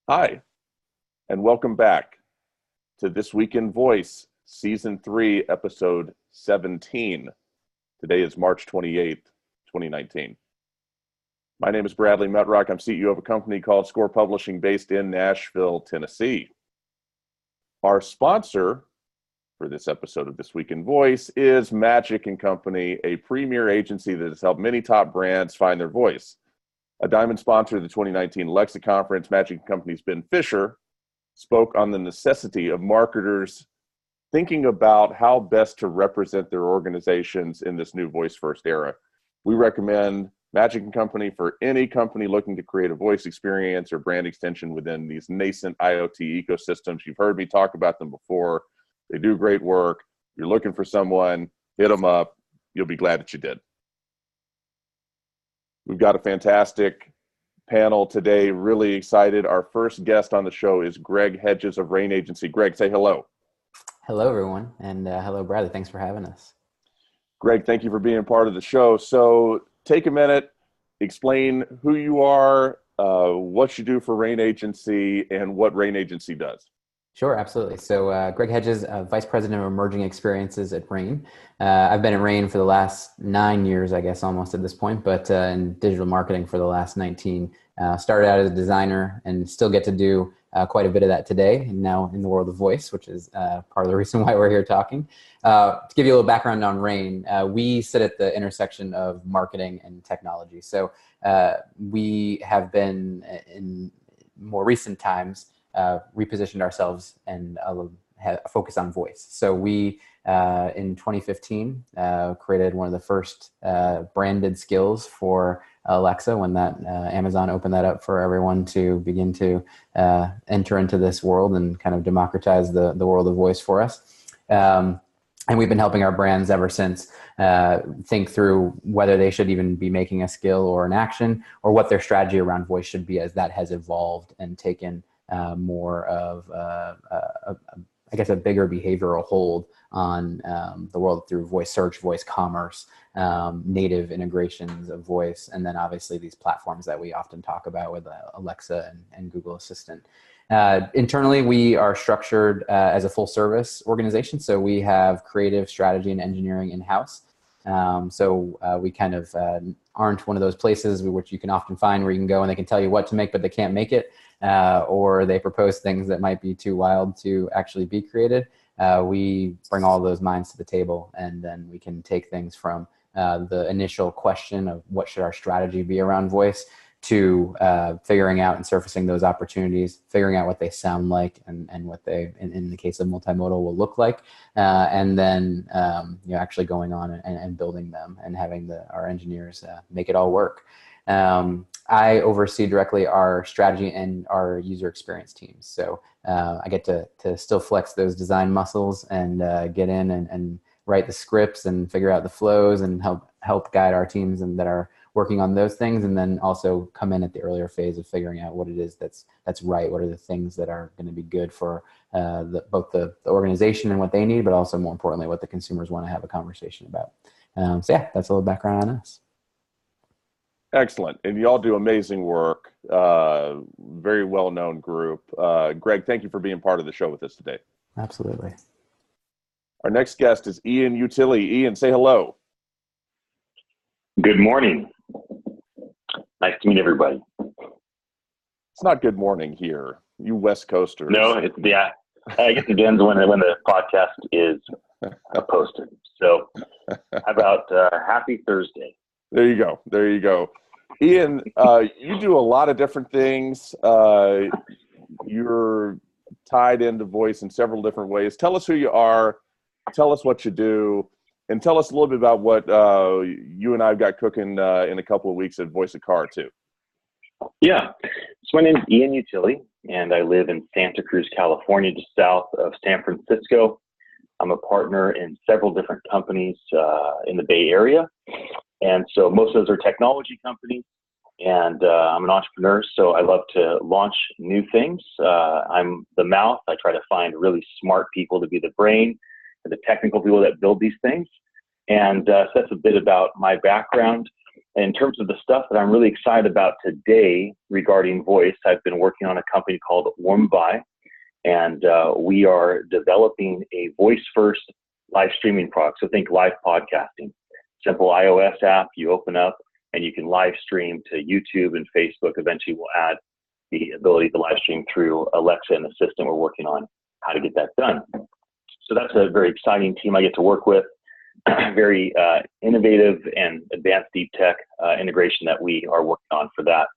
Hi, and welcome back to This Week in Voice, Season 3, Episode 17. Today is March 28th, 2019. My name is Bradley Metrock. I'm CEO of a company called Score Publishing based in Nashville, Tennessee. Our sponsor for this episode of This Week in Voice is Magic & Company, a premier agency that has helped many top brands find their voice. A diamond sponsor of the 2019 Alexa Conference, Magic & Company's Ben Fisher spoke on the necessity of marketers thinking about how best to represent their organizations in this new voice-first era. We recommend Magic & Company for any company looking to create a voice experience or brand extension within these nascent IoT ecosystems. You've heard me talk about them before. They do great work. If you're looking for someone, hit them up. You'll be glad that you did. We've got a fantastic panel today. Really excited. Our first guest on the show is Greg Hedges of Rain Agency. Greg, say hello. Hello, everyone. And hello, Bradley. Thanks for having us. Greg, thank you for being part of the show. So take a minute, explain who you are, what you do for Rain Agency, and what Rain Agency does. Sure, absolutely. So Greg Hedges, Vice President of Emerging Experiences at Rain. I've been at Rain for the last 9 years, I guess, almost at this point, but in digital marketing for the last 19. Started out as a designer and still get to do quite a bit of that today, and now in the world of voice, which is part of the reason why we're here talking. To give you a little background on Rain, we sit at the intersection of marketing and technology. So we have been, in more recent times, repositioned ourselves and have a focus on voice. So we, in 2015, created one of the first branded skills for Alexa when that Amazon opened that up for everyone to begin to enter into this world and kind of democratize the world of voice for us. And we've been helping our brands ever since think through whether they should even be making a skill or an action, or what their strategy around voice should be as that has evolved and taken more of, I guess, a bigger behavioral hold on the world through voice search, voice commerce, native integrations of voice, and then obviously these platforms that we often talk about with Alexa and Google Assistant. Internally, we are structured as a full service organization. So we have creative strategy and engineering in-house. So we kind of aren't one of those places which you can often find where you can go and they can tell you what to make, but they can't make it. Or they propose things that might be too wild to actually be created. We bring all those minds to the table, and then we can take things from the initial question of what should our strategy be around voice to figuring out and surfacing those opportunities, figuring out what they sound like and what they, in the case of multimodal, will look like, and then actually going on and building them and having our engineers make it all work. I oversee directly our strategy and our user experience teams. So I get to still flex those design muscles and get in and write the scripts and figure out the flows and help guide our teams and that are working on those things, and then also come in at the earlier phase of figuring out what it is that's right. What are the things that are going to be good for both the organization and what they need, but also more importantly, what the consumers want to have a conversation about. So yeah, that's a little background on us. Excellent. And you all do amazing work. Very well-known group. Greg, thank you for being part of the show with us today. Absolutely. Our next guest is Ian Utile. Ian, say hello. Good morning. Nice to meet everybody. It's not good morning here. You West Coasters. No, yeah. I guess it depends when the podcast is posted. So how about happy Thursday? There you go. There you go. Ian, you do a lot of different things. You're tied into voice in several different ways. Tell us who you are. Tell us what you do. And tell us a little bit about what you and I have got cooking in a couple of weeks at Voice of Car, too. Yeah. So my name is Ian Utile, and I live in Santa Cruz, California, just south of San Francisco. I'm a partner in several different companies in the Bay Area. And so most of those are technology companies. And I'm an entrepreneur, so I love to launch new things. I'm the mouth. I try to find really smart people to be the brain, the technical people that build these things. And so that's a bit about my background. in terms of the stuff that I'm really excited about today regarding voice, I've been working on a company called Warmby, and we are developing a voice-first live streaming product. So think live podcasting. Simple iOS app you open up, and you can live stream to YouTube and Facebook. Eventually, we'll add the ability to live stream through Alexa and Assistant. We're working on how to get that done. So that's a very exciting team I get to work with. Very innovative and advanced deep tech integration that we are working on for that.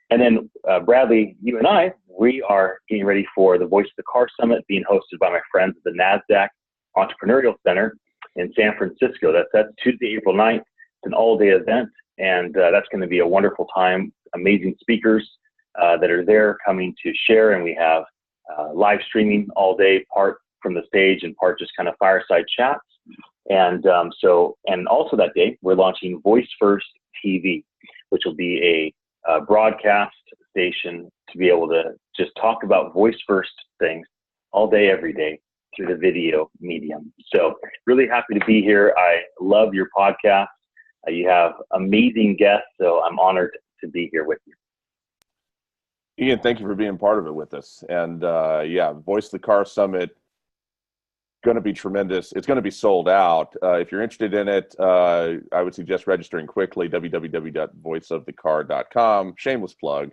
And then Bradley, you and I, we are getting ready for the Voice of the Car Summit being hosted by my friends at the NASDAQ Entrepreneurial Center in San Francisco. That's Tuesday, April 9th. It's an all-day event, and that's going to be a wonderful time. Amazing speakers that are there coming to share, and we have live streaming all day, part from the stage and part just kind of fireside chats. And and also that day, we're launching Voice First TV, which will be a broadcast station to be able to just talk about voice first things all day, every day through the video medium. So really happy to be here. I love your podcast. You have amazing guests, so I'm honored to be here with you. Ian, thank you for being part of it with us. And yeah, Voice of the Car Summit, going to be tremendous. It's going to be sold out. If you're interested in it, I would suggest registering quickly, www.voiceofthecar.com. Shameless plug.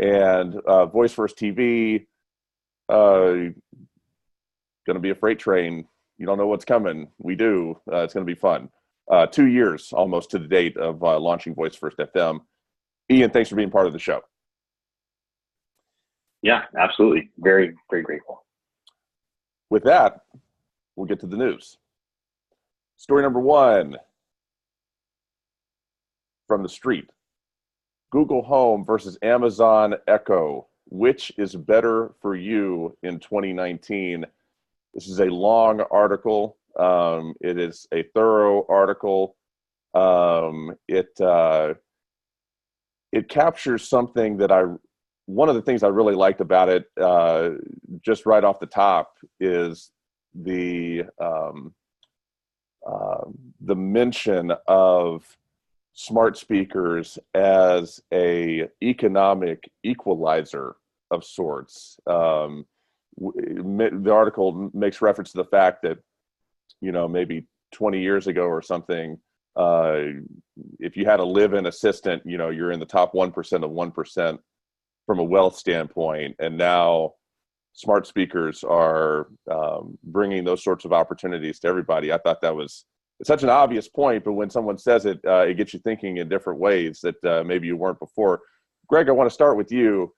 And Voice First TV, going to be a freight train. You don't know what's coming. We do. It's going to be fun. 2 years almost to the date of launching Voice First FM. Ian, thanks for being part of the show. Yeah, absolutely. Very, very grateful. With that, we'll get to the news. Story number one from the street. Google Home versus Amazon Echo. Which is better for you in 2019? This is a long article. It is a thorough article. It captures something that one of the things I really liked about it, just right off the top, is the mention of smart speakers as a economic equalizer of sorts. The article makes reference to the fact that, maybe 20 years ago or something, if you had a live-in assistant, you're in the top 1% of 1% from a wealth standpoint. And now smart speakers are bringing those sorts of opportunities to everybody. I thought it's such an obvious point, but when someone says it, it gets you thinking in different ways that maybe you weren't before. Greg, I want to start with you.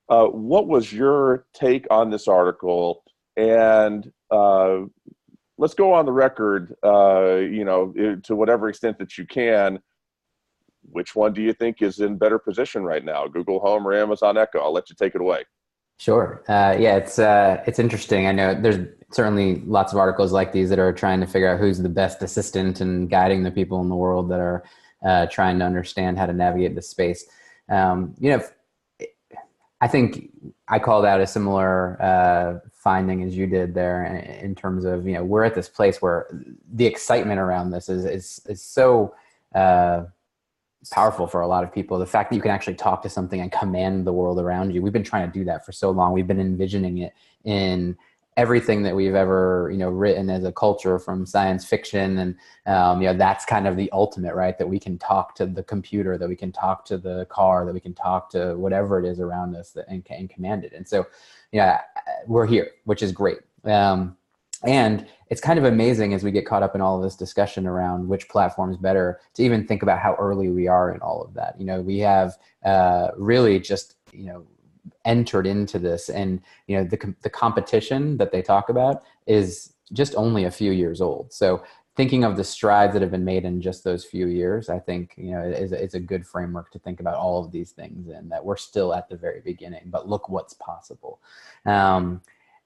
What was your take on this article? And let's go on the record, to whatever extent that you can. Which one do you think is in better position right now, Google Home or Amazon Echo? I'll let you take it away. Sure. Yeah, it's interesting. I know there's certainly lots of articles like these that are trying to figure out who's the best assistant and guiding the people in the world that are trying to understand how to navigate this space. I think I called out a similar finding as you did there in terms of, we're at this place where the excitement around this is so powerful for a lot of people. The fact that you can actually talk to something and command the world around you. We've been trying to do that for so long. We've been envisioning it in everything that we've ever, written as a culture, from science fiction. And, that's kind of the ultimate, right? That we can talk to the computer, that we can talk to the car, that we can talk to whatever it is around us and command it. And so, we're here, which is great. And it's kind of amazing as we get caught up in all of this discussion around which platform is better to even think about how early we are in all of that. We have really just, entered into this, and, the competition that they talk about is just only a few years old. So thinking of the strides that have been made in just those few years, I think, is a good framework to think about all of these things, and that we're still at the very beginning, but look what's possible.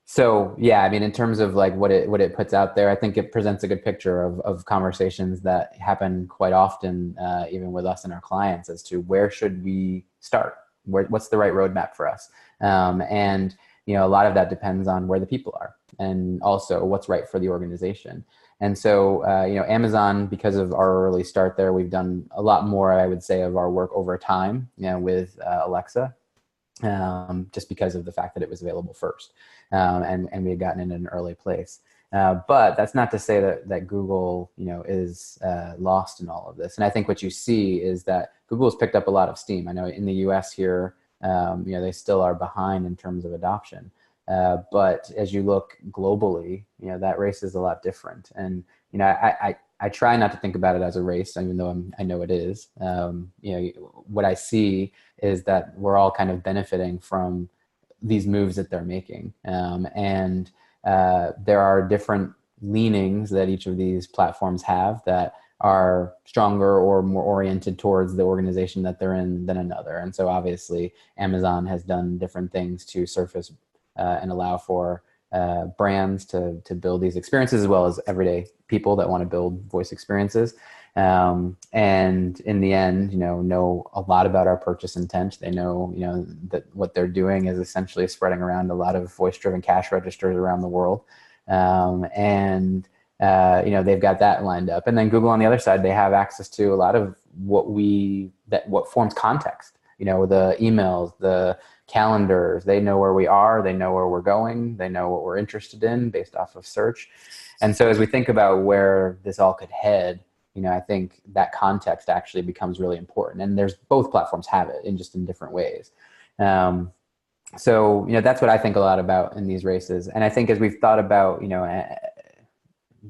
So yeah, I mean, in terms of like what it puts out there, I think it presents a good picture of conversations that happen quite often, even with us and our clients, as to where should we start? What's the right roadmap for us? And a lot of that depends on where the people are, and also what's right for the organization. And so, Amazon, because of our early start there, we've done a lot more, I would say, of our work over time, with Alexa, just because of the fact that it was available first, and we had gotten in an early place. But that's not to say that Google, is lost in all of this. And I think what you see is that Google has picked up a lot of steam. I know in the U.S. here, they still are behind in terms of adoption. But as you look globally, that race is a lot different. And, I try not to think about it as a race, even though I know it is. What I see is that we're all kind of benefiting from these moves that they're making. And there are different leanings that each of these platforms have that are stronger or more oriented towards the organization that they're in than another. And so obviously Amazon has done different things to surface and allow for brands to build these experiences, as well as everyday people that want to build voice experiences. And in the end, know a lot about our purchase intent. They know, that what they're doing is essentially spreading around a lot of voice-driven cash registers around the world. They've got that lined up. And then Google on the other side, they have access to a lot of what forms context, the emails, the calendars. They know where we are, they know where we're going, they know what we're interested in based off of search. And so as we think about where this all could head, I think that context actually becomes really important. And both platforms have it in different ways. So that's what I think a lot about in these races. And I think as we've thought about,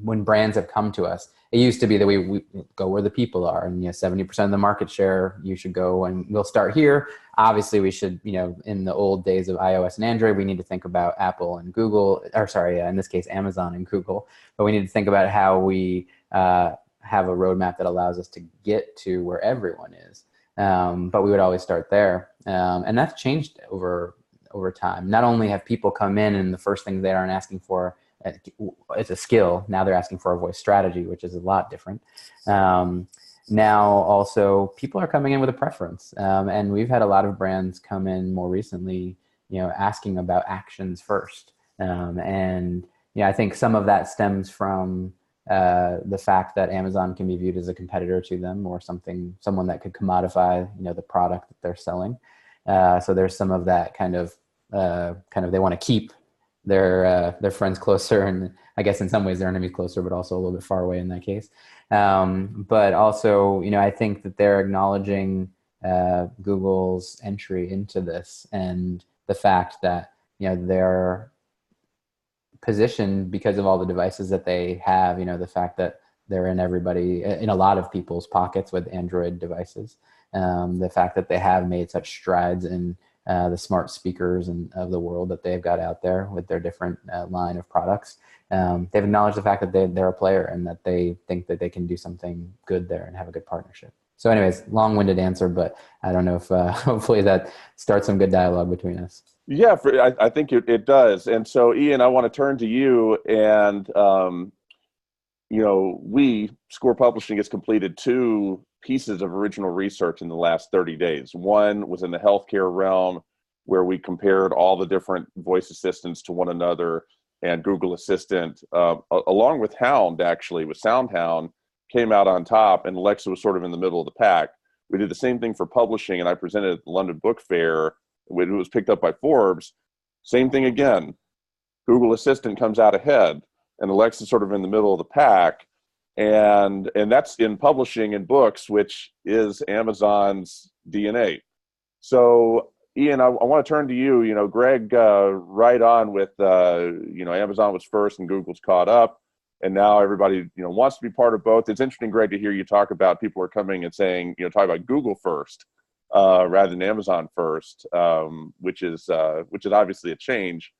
when brands have come to us, it used to be that we go where the people are, and 70% of the market share, you should go and we'll start here. Obviously we should, in the old days of iOS and Android, we need to think about Apple and Google, in this case, Amazon and Google, but we need to think about how we have a roadmap that allows us to get to where everyone is. But we would always start there. And that's changed over time. Not only have people come in and the first thing they aren't asking for, it's a skill. Now they're asking for a voice strategy, which is a lot different. Now also people are coming in with a preference. And we've had a lot of brands come in more recently, asking about actions first. I think some of that stems from the fact that Amazon can be viewed as a competitor to them, or someone that could commodify, the product that they're selling. So there's some of that kind of they want to keep their friends closer, and I guess in some ways their enemies closer, but also a little bit far away in that case. But also, I think that they're acknowledging Google's entry into this, and the fact that they're positioned because of all the devices that they have. The fact that they're in a lot of people's pockets with Android devices. The fact that they have made such strides in the smart speakers of the world that they've got out there with their different line of products. They've acknowledged the fact that they're a player, and that they think that they can do something good there and have a good partnership. So anyways, long-winded answer, but I don't know if hopefully that starts some good dialogue between us. Yeah, I think it does. And so, Ian, I want to turn to you. And, Score Publishing has completed 2 pieces of original research in the last 30 days. One was in the healthcare realm, where we compared all the different voice assistants to one another, and Google Assistant, along with Hound, actually, with SoundHound, came out on top, and Alexa was sort of in the middle of the pack. We did the same thing for publishing, and I presented at the London Book Fair. It was picked up by Forbes. Same thing again. Google Assistant comes out ahead, and Alexa sort of in the middle of the pack. And that's in publishing and books, which is Amazon's DNA. So, Ian, I want to turn to you. Greg, right on with, Amazon was first and Google's caught up. And now everybody, wants to be part of both. It's interesting, Greg, to hear you talk about people are coming and saying, talk about Google first rather than Amazon first, which is obviously a change.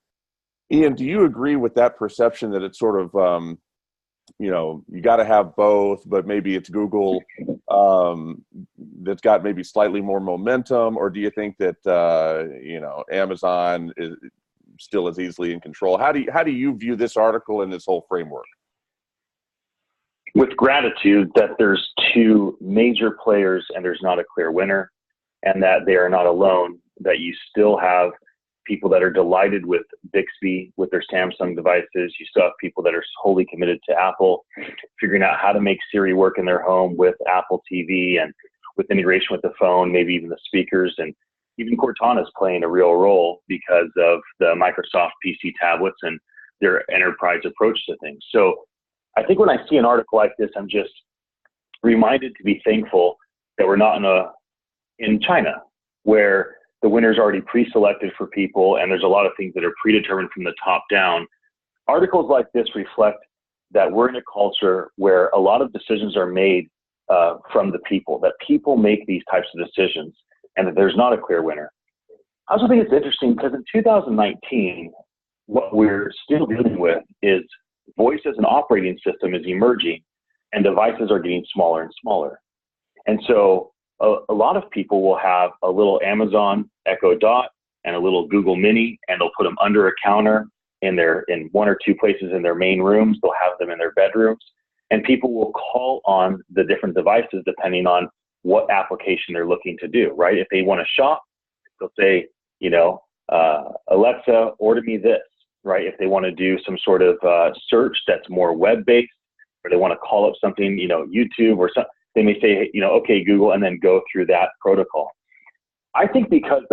Ian, do you agree with that perception that it's sort of, you got to have both, but maybe it's Google that's got maybe slightly more momentum? Or do you think that, Amazon is still as easily in control? How do you view this article and this whole framework? With gratitude that there's 2 major players and there's not a clear winner, and that they are not alone, that you still have people that are delighted with Bixby with their Samsung devices. You still have people that are wholly committed to Apple, figuring out how to make Siri work in their home with Apple TV and with integration with the phone, maybe even the speakers. And even Cortana is playing a real role because of the Microsoft PC tablets and their enterprise approach to things. So I think when I see an article like this, I'm just reminded to be thankful that we're not in China, where the winner's already pre-selected for people and there's a lot of things that are predetermined from the top down. Articles like this reflect that we're in a culture where a lot of decisions are made from the people, that people make these types of decisions, and that there's not a clear winner. I also think it's interesting because in 2019, what we're still dealing with is voice as an operating system is emerging and devices are getting smaller and smaller. And so a lot of people will have a little Amazon Echo Dot and a little Google Mini, and they'll put them under a counter in one or two places in their main rooms. They'll have them in their bedrooms, and people will call on the different devices depending on what application they're looking to do, right? If they want to shop, they'll say, Alexa, order me this, right? If they want to do some sort of search that's more web-based, or they want to call up something, YouTube or something, they may say, okay, Google, and then go through that protocol. I think because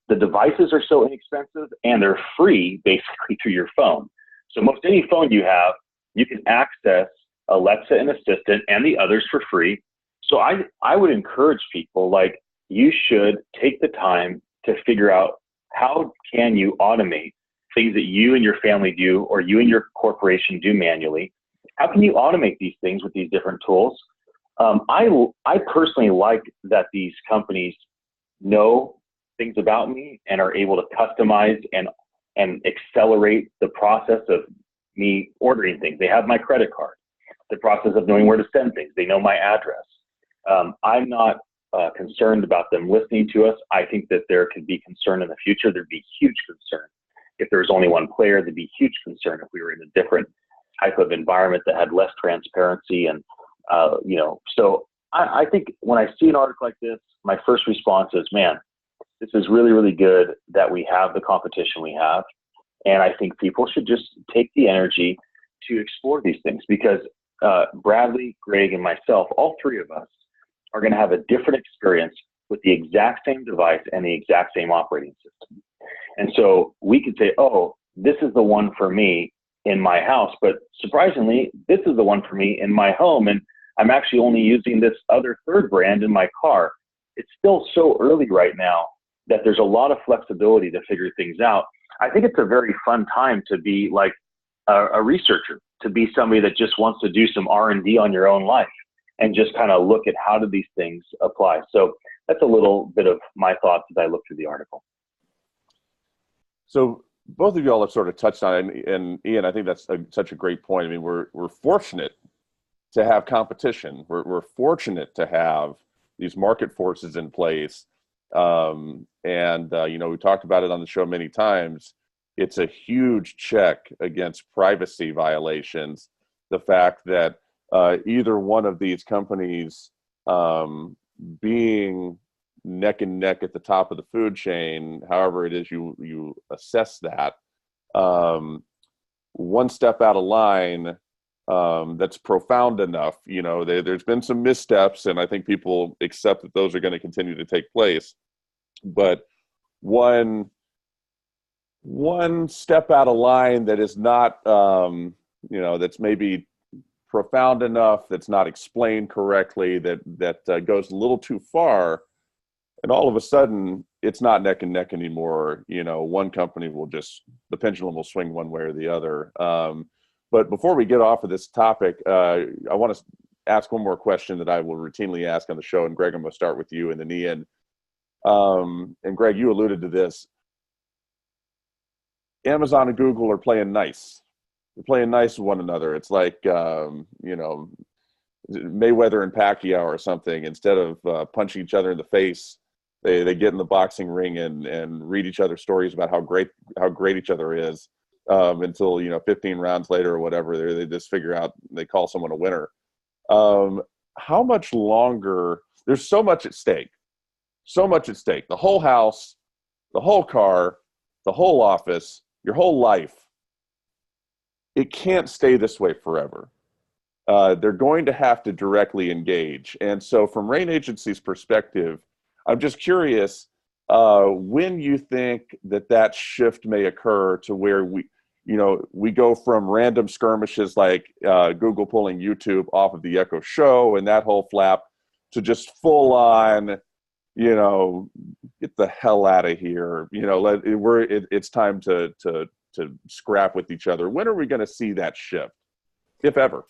the devices are so inexpensive and they're free basically through your phone. So most any phone you have, you can access Alexa and Assistant and the others for free. So I would encourage people, like, you should take the time to figure out how can you automate things that you and your family do or you and your corporation do manually. How can you automate these things with these different tools? I personally like that these companies know things about me and are able to customize and accelerate the process of me ordering things. They have my credit card, the process of knowing where to send things. They know my address. I'm not concerned about them listening to us. I think that there could be concern in the future. There'd be huge concern if there was only one player. There'd be huge concern if we were in a different type of environment that had less transparency. And, so I think when I see an article like this, my first response is, man, this is really, really good that we have the competition we have. And I think people should just take the energy to explore these things because Bradley, Greg, and myself, all three of us are going to have a different experience with the exact same device and the exact same operating system. And so we could say, oh, this is the one for me in my house, but surprisingly, this is the one for me in my home. And I'm actually only using this other third brand in my car. It's still so early right now that there's a lot of flexibility to figure things out. I think it's a very fun time to be like a researcher, to be somebody that just wants to do some R&D on your own life and just kind of look at how do these things apply. So that's a little bit of my thoughts as I look through the article. So both of you all have sort of touched on it, and Ian, I think that's such a great point. I mean, we're fortunate to have competition. We're fortunate to have these market forces in place. We talked about it on the show many times. It's a huge check against privacy violations. The fact that either one of these companies being neck and neck at the top of the food chain, however it is you assess that, one step out of line that's profound enough. There's been some missteps, and I think people accept that those are going to continue to take place. But one step out of line that is not, that's maybe profound enough, that's not explained correctly, that goes a little too far, and all of a sudden it's not neck and neck anymore. One company the pendulum will swing one way or the other. But before we get off of this topic, I want to ask one more question that I will routinely ask on the show. And Greg, I'm going to start with you and then Ian. And Greg, you alluded to this. Amazon and Google are playing nice. They're playing nice with one another. It's like, Mayweather and Pacquiao or something. Instead of punching each other in the face, they get in the boxing ring and read each other's stories about how great each other is. Until 15 rounds later or whatever, they just figure out, they call someone a winner. How much longer? There's so much at stake. The whole house, the whole car, the whole office, your whole life. It can't stay this way forever. They're going to have to directly engage. And so from Rain Agency's perspective, I'm just curious when you think that shift may occur to where we go from random skirmishes like Google pulling YouTube off of the Echo Show and that whole flap to just full on, get the hell out of here. It's time to scrap with each other. When are we going to see that shift, if ever?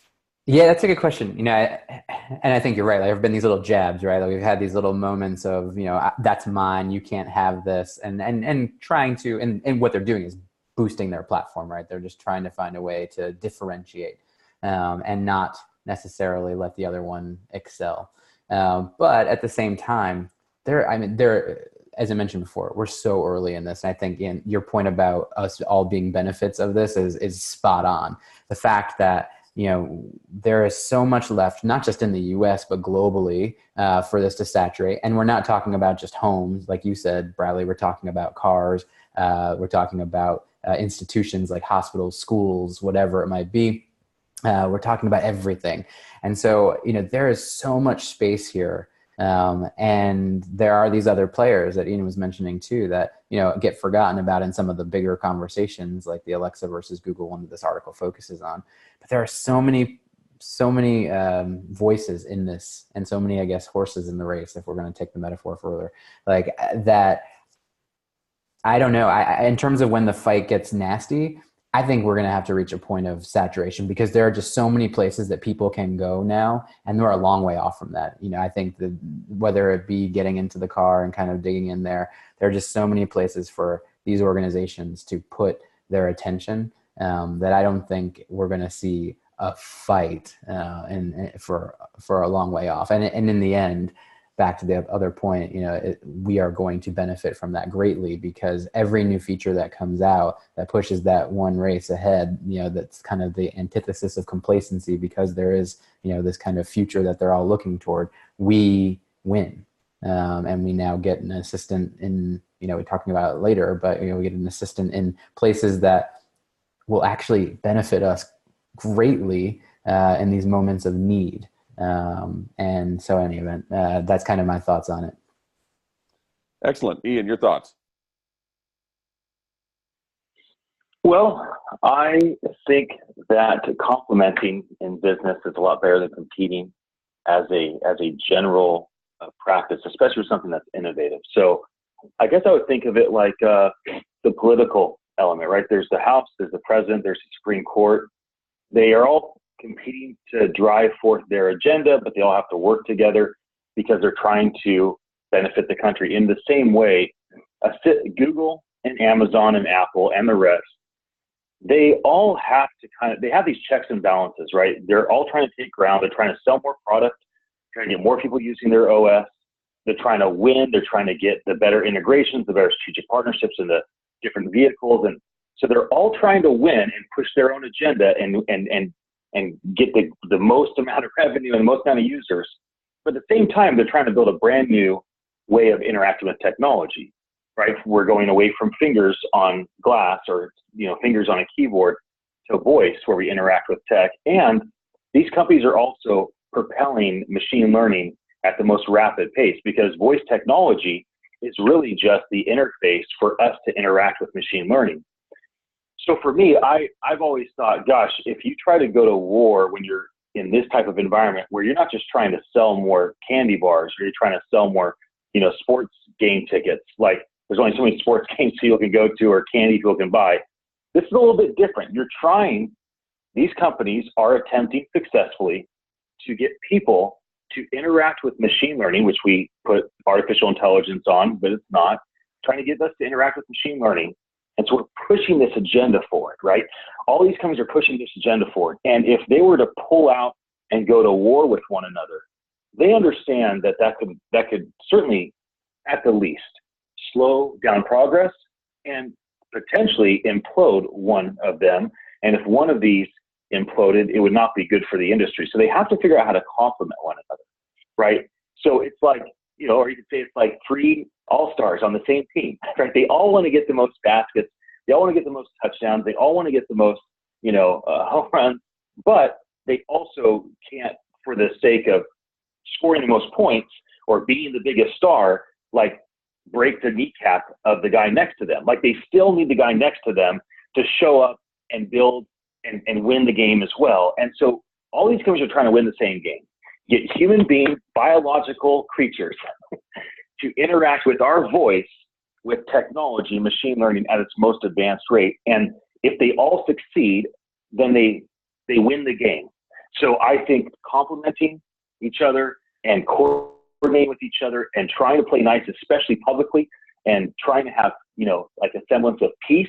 Yeah, that's a good question. And I think you're right. Like, there have been these little jabs, right? Like, we've had these little moments of, that's mine, you can't have this, and trying to, and what they're doing is boosting their platform, right? They're just trying to find a way to differentiate and not necessarily let the other one excel. But at the same time, as I mentioned before, we're so early in this. And I think your point about us all being benefits of this is spot on. The fact that, there is so much left, not just in the US, but globally for this to saturate. And we're not talking about just homes. Like you said, Bradley, we're talking about cars. We're talking about institutions like hospitals, schools, whatever it might be. We're talking about everything. And so, there is so much space here. And there are these other players that Ian was mentioning too that, get forgotten about in some of the bigger conversations, like the Alexa versus Google one that this article focuses on. But there are so many voices in this, and so many, I guess, horses in the race, if we're going to take the metaphor further, like that. I don't know. In terms of when the fight gets nasty, I think we're going to have to reach a point of saturation because there are just so many places that people can go now, and we're a long way off from that. I think that whether it be getting into the car and kind of digging in there are just so many places for these organizations to put their attention that I don't think we're going to see a fight and for a long way off. And in the end, back to the other point, we are going to benefit from that greatly because every new feature that comes out that pushes that one race ahead, that's kind of the antithesis of complacency because there is, this kind of future that they're all looking toward. We win. And we now get an assistant in, we're talking about it later, but, we get an assistant in places that will actually benefit us greatly in these moments of need. And so in any event, that's kind of my thoughts on it. Excellent. Ian, your thoughts? Well, I think that complementing in business is a lot better than competing as a general practice, especially with something that's innovative. So I guess I would think of it like the political element, right? There's the House, there's the President, there's the Supreme Court. They are all competing to drive forth their agenda, but they all have to work together because they're trying to benefit the country in the same way. Google and Amazon and Apple and the rest, they all have to they have these checks and balances, right? They're all trying to take ground. They're trying to sell more product, trying to get more people using their OS. They're trying to win. They're trying to get the better integrations, the better strategic partnerships in the different vehicles. And so they're all trying to win and push their own agenda and get the most amount of revenue and the most amount of users. But at the same time, they're trying to build a brand new way of interacting with technology, right? We're going away from fingers on glass or, fingers on a keyboard to voice where we interact with tech. And these companies are also propelling machine learning at the most rapid pace because voice technology is really just the interface for us to interact with machine learning. So for me, I've always thought, gosh, if you try to go to war when you're in this type of environment where you're not just trying to sell more candy bars or you're trying to sell more, sports game tickets, like there's only so many sports games people can go to or candy people can buy. This is a little bit different. These companies are attempting successfully to get people to interact with machine learning, which we put artificial intelligence on, but it's not, trying to get us to interact with machine learning. And so we're pushing this agenda forward, right? All these companies are pushing this agenda forward. And if they were to pull out and go to war with one another, they understand that could certainly, at the least, slow down progress and potentially implode one of them. And if one of these imploded, it would not be good for the industry. So they have to figure out how to complement one another, right? So it's like or you could say it's like three all-stars on the same team, right? They all want to get the most baskets. They all want to get the most touchdowns. They all want to get the most, home runs, but they also can't, for the sake of scoring the most points or being the biggest star, like break the kneecap of the guy next to them. Like they still need the guy next to them to show up and build and win the game as well. And so all these companies are trying to win the same game. Get human beings, biological creatures to interact with our voice with technology, machine learning at its most advanced rate. And if they all succeed, then they win the game. So I think complementing each other and coordinating with each other and trying to play nice, especially publicly, and trying to have, like a semblance of peace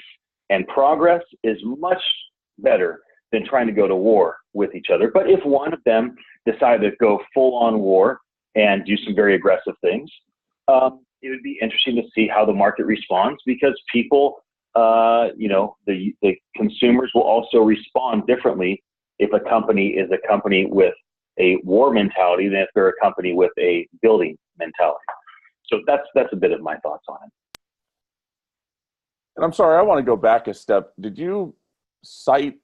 and progress is much better than trying to go to war with each other. But if one of them decided to go full on war and do some very aggressive things, it would be interesting to see how the market responds, because people, the consumers will also respond differently if a company is a company with a war mentality than if they're a company with a building mentality. So that's a bit of my thoughts on it. And I'm sorry, I want to go back a step. Did you cite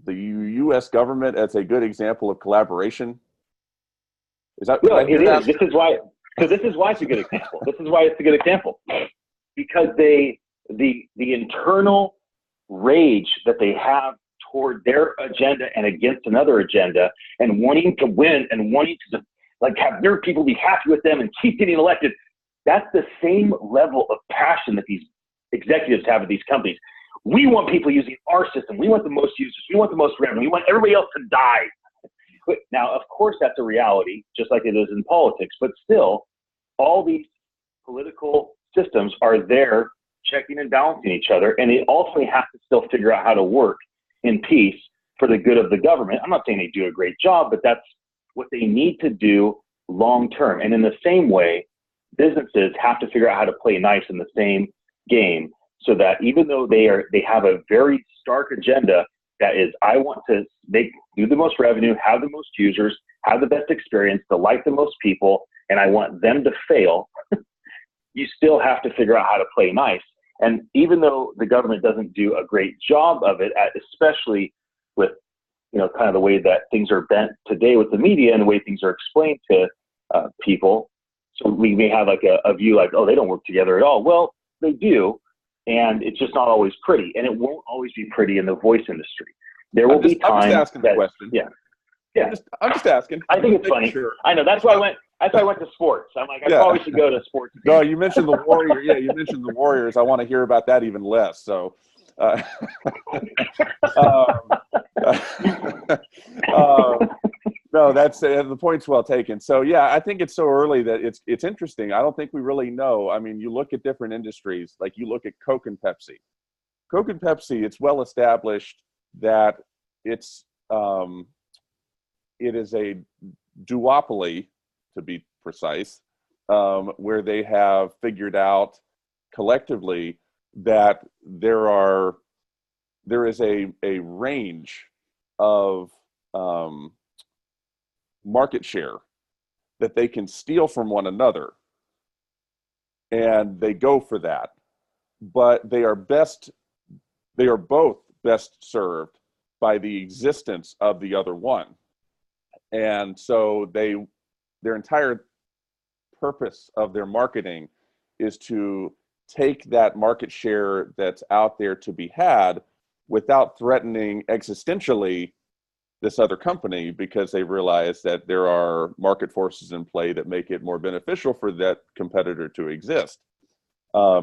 the U.S. government as a good example of collaboration? Is that? No, it is. This is why it's a good example. This is why it's a good example, because the internal rage that they have toward their agenda and against another agenda, and wanting to win and wanting to like have their people be happy with them and keep getting elected. That's the same level of passion that these executives have at these companies. We want people using our system. We want the most users. We want the most revenue. We want everybody else to die. But now, of course, that's a reality, just like it is in politics. But still, all these political systems are there checking and balancing each other, and they ultimately have to still figure out how to work in peace for the good of the government. I'm not saying they do a great job, but that's what they need to do long term. And in the same way, businesses have to figure out how to play nice in the same game, so that even though they have a very stark agenda that is, I want to do the most revenue, have the most users, have the best experience, delight the most people, and I want them to fail, you still have to figure out how to play nice. And even though the government doesn't do a great job of it, especially with, kind of the way that things are bent today with the media and the way things are explained to people, so we may have like a view like, oh, they don't work together at all. Well, they do. And it's just not always pretty, and it won't always be pretty in the voice industry. There will be times. I'm just asking the question. Yeah. I'm just asking. I think it's funny. Sure. I know. That's why I went. That's why I went to sports. I'm like, I probably should go to sports. No, you mentioned the Warrior. Yeah, you mentioned the Warriors. I want to hear about that even less. So. No, that's the point's well taken. So yeah, I think it's so early that it's interesting. I don't think we really know. I mean, you look at different industries, like you look at Coke and Pepsi. Coke and Pepsi, it's well established that it is a duopoly, to be precise, where they have figured out collectively that there is a range of market share that they can steal from one another, and they go for that. But they are both best served by the existence of the other one. And so their entire purpose of their marketing is to take that market share that's out there to be had without threatening existentially this other company, because they realize that there are market forces in play that make it more beneficial for that competitor to exist.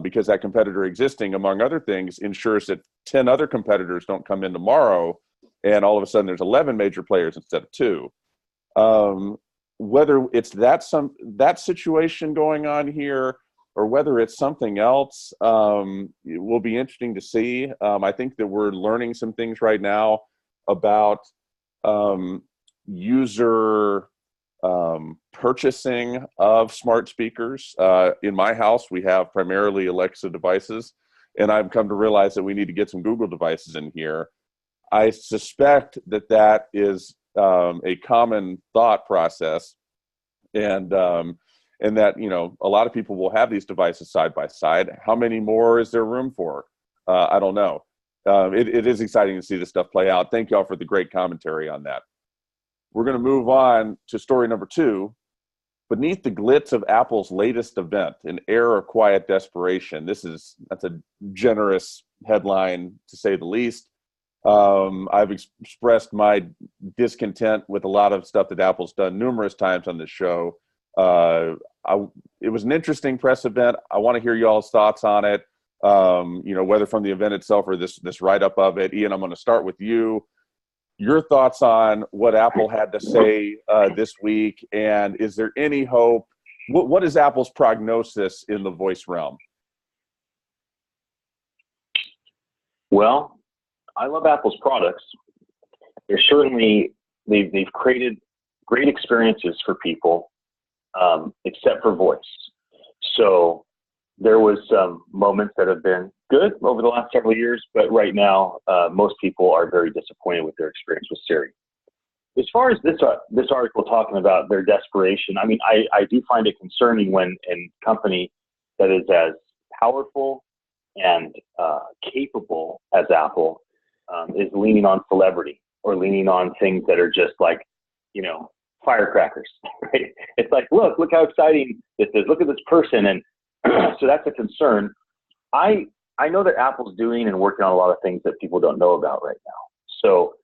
Because that competitor existing, among other things, ensures that 10 other competitors don't come in tomorrow and all of a sudden there's 11 major players instead of 2. Whether it's that situation going on here or whether it's something else, it will be interesting to see. I think that we're learning some things right now about user purchasing of smart speakers. In my house, we have primarily Alexa devices, and I've come to realize that we need to get some Google devices in here. I suspect that is a common thought process, and and that, a lot of people will have these devices side by side. How many more is there room for? I don't know. It is exciting to see this stuff play out. Thank y'all for the great commentary on that. We're going to move on to story number 2. Beneath the glitz of Apple's latest event, an era of quiet desperation. That's a generous headline, to say the least. I've expressed my discontent with a lot of stuff that Apple's done numerous times on this show. It was an interesting press event. I want to hear y'all's thoughts on it, whether from the event itself or this write-up of it. Ian, I'm going to start with you. Your thoughts on what Apple had to say this week, and is there any hope? What is Apple's prognosis in the voice realm? Well, I love Apple's products. They're certainly, they've created great experiences for people, except for voice. So there was some moments that have been good over the last several years, but right now, most people are very disappointed with their experience with Siri. As far as this article talking about their desperation, I mean, I do find it concerning when a company that is as powerful and capable as Apple is leaning on celebrity or leaning on things that are just like, firecrackers, right? It's like, look how exciting this is. Look at this person. And so that's a concern. I know that Apple's doing and working on a lot of things that people don't know about right now. So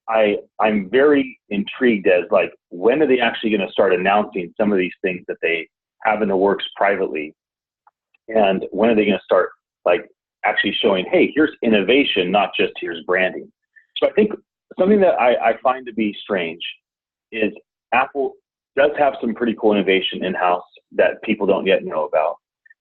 I'm very intrigued as like, when are they actually going to start announcing some of these things that they have in the works privately? And when are they going to start like actually showing, hey, here's innovation, not just here's branding. So I think something that I find to be strange is Apple does have some pretty cool innovation in-house that people don't yet know about.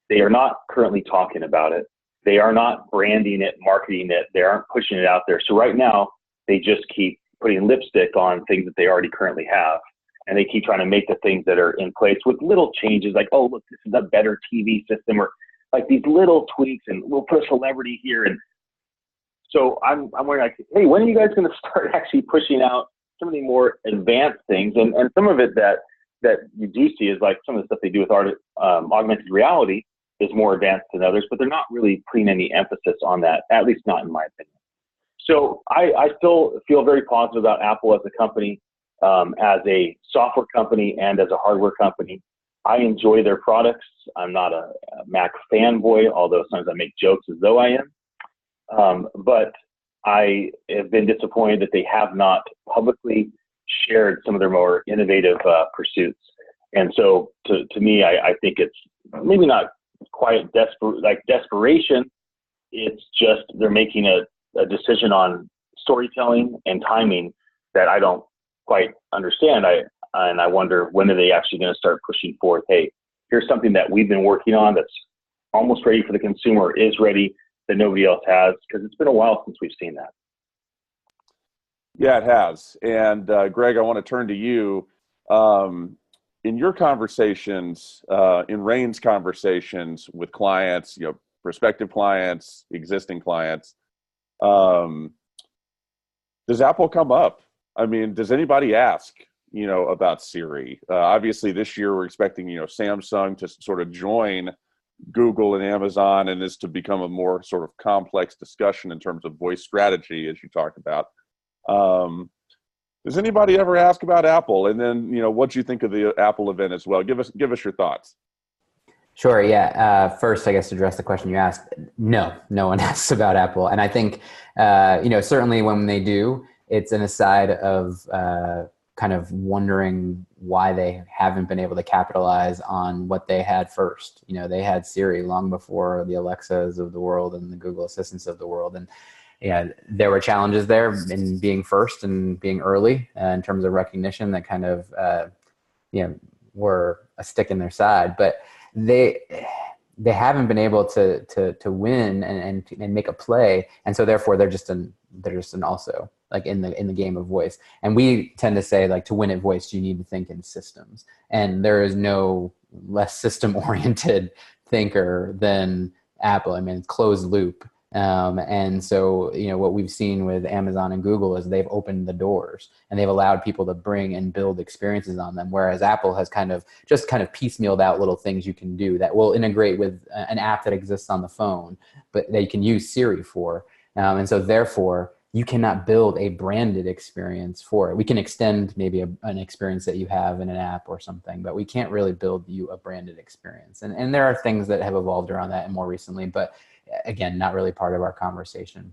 They are not currently talking about it. They are not branding it, marketing it. They aren't pushing it out there. So right now, they just keep putting lipstick on things that they already currently have. And they keep trying to make the things that are in place with little changes like, oh, look, this is a better TV system, or like these little tweaks, and we'll put a celebrity here. And so I'm wondering, like, hey, when are you guys going to start actually pushing out some of the more advanced things? And some of it that you do see is like some of the stuff they do with augmented reality is more advanced than others, but they're not really putting any emphasis on that, at least not in my opinion. So I still feel very positive about Apple as a company, as a software company and as a hardware company. I enjoy their products. I'm not a Mac fanboy, although sometimes I make jokes as though I am. But I have been disappointed that they have not publicly shared some of their more innovative pursuits. And so to me, I think it's maybe not quite desperation. It's just they're making a decision on storytelling and timing that I don't quite understand. And I wonder, when are they actually going to start pushing forth, hey, here's something that we've been working on that's almost ready for the consumer, is ready, that nobody else has, because it's been a while since we've seen that. Yeah, it has. And Greg, I want to turn to you. In your conversations, in Rain's conversations with clients, prospective clients, existing clients, does Apple come up? I mean, does anybody ask, about Siri? Obviously, this year we're expecting, Samsung to sort of join Google and Amazon, and this to become a more sort of complex discussion in terms of voice strategy, as you talked about. Does anybody ever ask about Apple? And then, what do you think of the Apple event as well? Give us your thoughts. Sure. Yeah. First, I guess to address the question you asked, no one asks about Apple. And I think, certainly when they do, it's an aside of kind of wondering why they haven't been able to capitalize on what they had first. They had Siri long before the Alexas of the world and the Google Assistants of the world. And yeah, there were challenges there in being first and being early in terms of recognition that kind of, were a stick in their side. But they haven't been able to win and make a play, and so therefore they're just an also like in the game of voice. And we tend to say, like, to win at voice, you need to think in systems, and there is no less system oriented thinker than Apple. I mean, closed loop. And so, what we've seen with Amazon and Google is they've opened the doors and they've allowed people to bring and build experiences on them. Whereas Apple has kind of piecemealed out little things you can do that will integrate with an app that exists on the phone, but that you can use Siri for. And so therefore, you cannot build a branded experience for it. We can extend maybe an experience that you have in an app or something, but we can't really build you a branded experience. And there are things that have evolved around that more recently, but again, not really part of our conversation.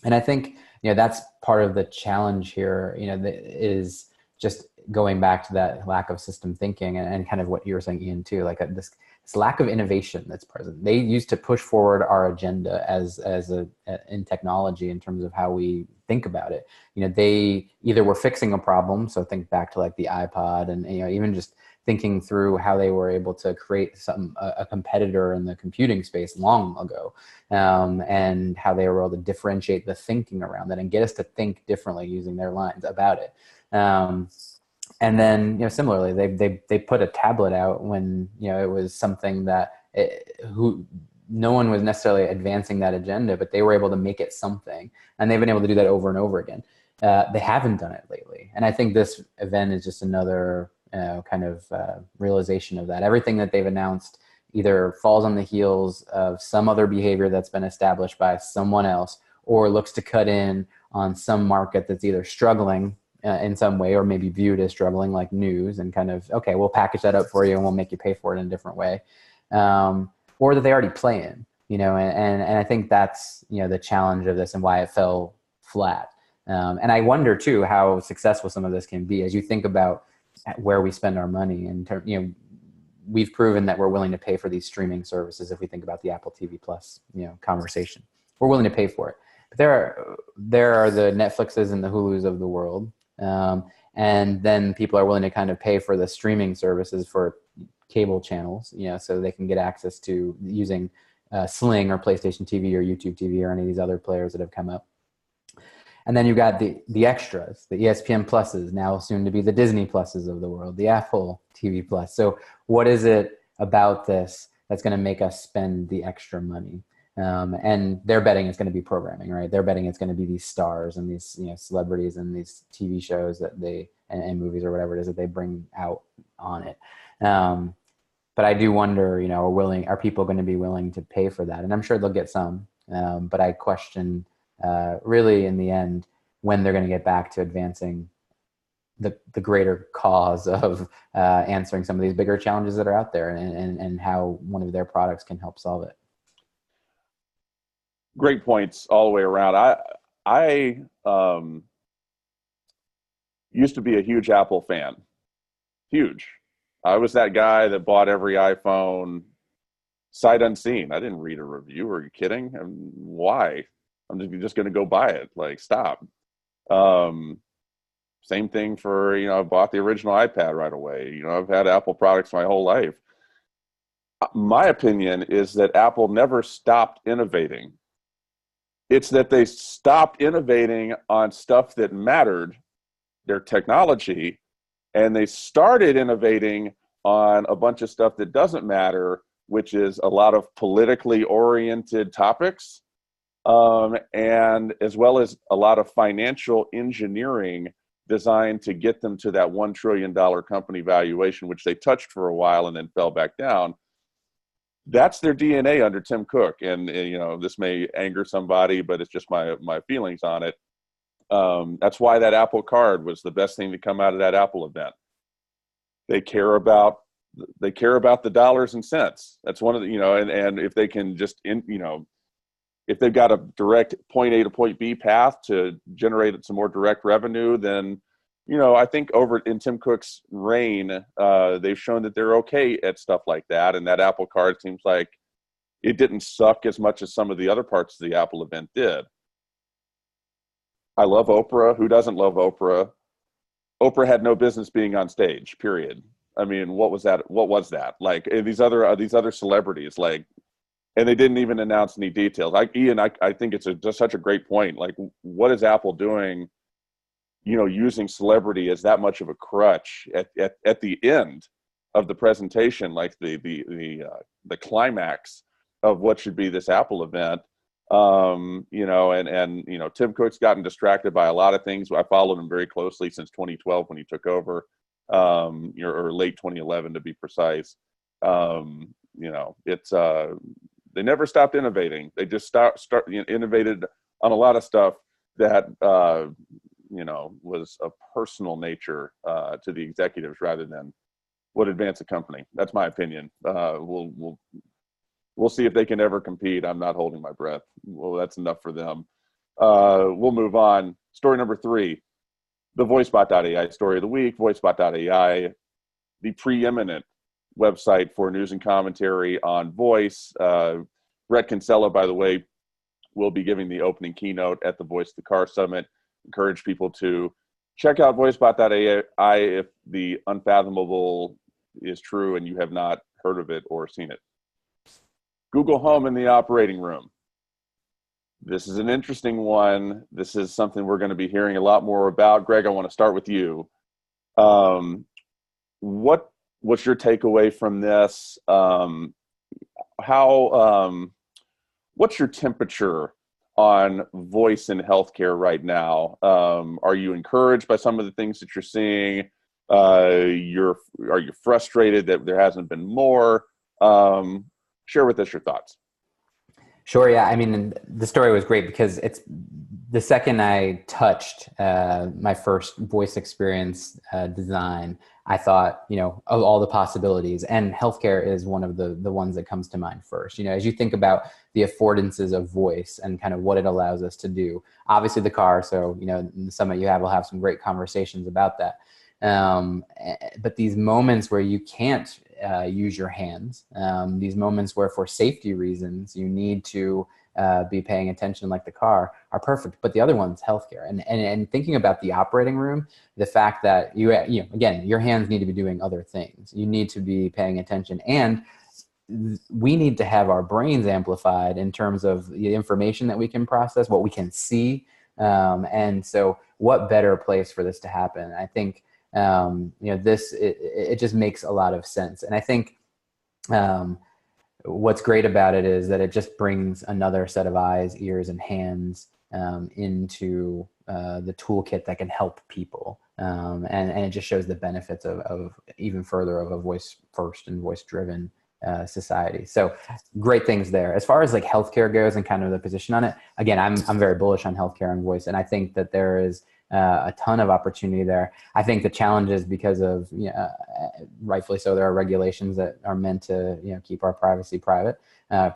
And I think, that's part of the challenge here, is just going back to that lack of system thinking and kind of what you were saying, Ian, too, like this lack of innovation that's present. They used to push forward our agenda in technology in terms of how we think about it. They either were fixing a problem, so think back to like the iPod, and even just thinking through how they were able to create a competitor in the computing space long ago, and how they were able to differentiate the thinking around that and get us to think differently using their lines about it. And then, similarly, they put a tablet out when, it was something that no one was necessarily advancing that agenda, but they were able to make it something. And they've been able to do that over and over again. They haven't done it lately. And I think this event is just another realization of that. Everything that they've announced either falls on the heels of some other behavior that's been established by someone else, or looks to cut in on some market that's either struggling in some way, or maybe viewed as struggling, like news, and kind of, okay, we'll package that up for you and we'll make you pay for it in a different way. Or that they already play in, and I think that's, the challenge of this and why it fell flat. And I wonder too, how successful some of this can be as you think about where we spend our money. And, we've proven that we're willing to pay for these streaming services. If we think about the Apple TV Plus, conversation, we're willing to pay for it. But there are the Netflixes and the Hulus of the world. And then people are willing to kind of pay for the streaming services for cable channels, so they can get access to using Sling or PlayStation TV or YouTube TV or any of these other players that have come up. And then you've got the extras, the ESPN Pluses, now soon to be the Disney Pluses of the world, the Apple TV Plus. So what is it about this that's going to make us spend the extra money? And they're betting it's going to be programming, right? They're betting it's going to be these stars and these, celebrities and these TV shows that and movies or whatever it is that they bring out on it. But I do wonder, are people going to be willing to pay for that? And I'm sure they'll get some, but I question really in the end when they're going to get back to advancing the greater cause of answering some of these bigger challenges that are out there, and how one of their products can help solve it. Great points all the way around. I used to be a huge Apple fan. Huge. I was that guy that bought every iPhone sight unseen. I didn't read a review. Are you kidding? Why? I'm just going to go buy it. Like, stop. Same thing for, I bought the original iPad right away. I've had Apple products my whole life. My opinion is that Apple never stopped innovating. It's that they stopped innovating on stuff that mattered, their technology, and they started innovating on a bunch of stuff that doesn't matter, which is a lot of politically oriented topics, and as well as a lot of financial engineering designed to get them to that $1 trillion company valuation, which they touched for a while and then fell back down. That's their DNA under Tim Cook. And this may anger somebody, but it's just my feelings on it. That's why that Apple Card was the best thing to come out of that Apple event. They care about the dollars and cents. That's one of the, and if they can just, if they've got a direct point A to point B path to generate some more direct revenue, then, I think over in Tim Cook's reign, they've shown that they're okay at stuff like that. And that Apple Card seems like it didn't suck as much as some of the other parts of the Apple event did. I love Oprah. Who doesn't love Oprah? Oprah had no business being on stage, period. I mean, what was that? Like these other celebrities, like, and they didn't even announce any details. Ian, I think it's just such a great point. Like, what is Apple doing, using celebrity as that much of a crutch at the end of the presentation, like the climax of what should be this Apple event. And Tim Cook's gotten distracted by a lot of things. I followed him very closely since 2012 when he took over, or late 2011 to be precise. It's they never stopped innovating. They just innovated on a lot of stuff that was of personal nature to the executives rather than would advance a company. That's my opinion. We'll see if they can ever compete. I'm not holding my breath. Well, that's enough for them. We'll move on. Story number 3, the VoiceBot.ai story of the week. VoiceBot.ai, the preeminent website for news and commentary on voice. Brett Kinsella, by the way, will be giving the opening keynote at the Voice the Car Summit. Encourage people to check out VoiceBot.ai if the unfathomable is true and you have not heard of it or seen it. Google Home in the operating room. This is an interesting one. This is something we're going to be hearing a lot more about. Greg, I want to start with you. What's your takeaway from this? What's your temperature on voice in healthcare right now? Are you encouraged by some of the things that you're seeing? Are you frustrated that there hasn't been more? Share with us your thoughts. Sure. Yeah. I mean, the story was great because it's the second I touched my first voice experience design, I thought, of all the possibilities, and healthcare is one of the ones that comes to mind first. As you think about the affordances of voice and kind of what it allows us to do, obviously the car. So, in the summit we'll have some great conversations about that. But these moments where you can't use your hands, these moments where for safety reasons you need to be paying attention like the car are perfect. But the other one's healthcare. And thinking about the operating room, the fact that again, your hands need to be doing other things. You need to be paying attention, and we need to have our brains amplified in terms of the information that we can process, what we can see. And so what better place for this to happen? I think, it just makes a lot of sense. And I think what's great about it is that it just brings another set of eyes, ears, and hands into the toolkit that can help people. And it just shows the benefits of even further of a voice first and voice driven society. So great things there. As far as like healthcare goes and kind of the position on it, again, I'm very bullish on healthcare and voice. And I think that there is a ton of opportunity there. I think the challenge is because of, rightfully so, there are regulations that are meant to, keep our privacy private. Like